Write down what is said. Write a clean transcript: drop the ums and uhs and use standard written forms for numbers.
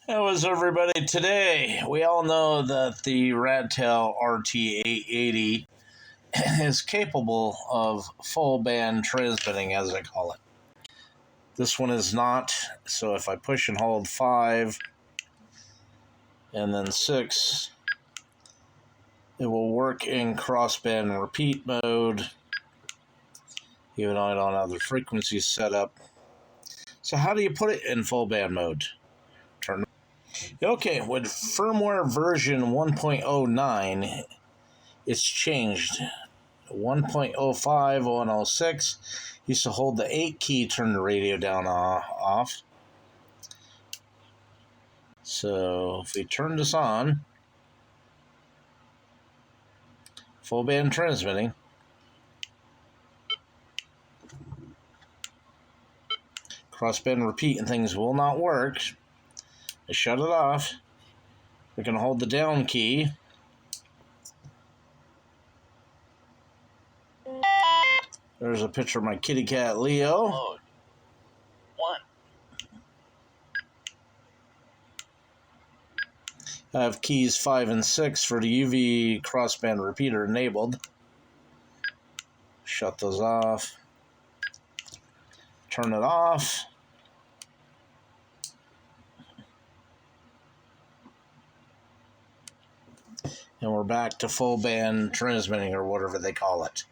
How is everybody today? We all know that the Radtel RT880 is capable of full band transmitting, as I call it. This one is not, so if I push and hold 5 and then 6, it will work in crossband repeat mode, even though I don't have the frequencies set up. So how do you put it in full band mode? Okay, with firmware version 1.09, it's changed. 1.05, 106 used to hold the 8 key, turn the radio down off. So if we turn this on, full band transmitting, crossband repeat and things will not work. I shut it off. We're going to hold the down key. There's a picture of my kitty cat Leo. Mode 1. I have keys 5 and 6 for the UV crossband repeater enabled. Shut those off. Turn it off. And we're back to full band transmitting, or whatever they call it.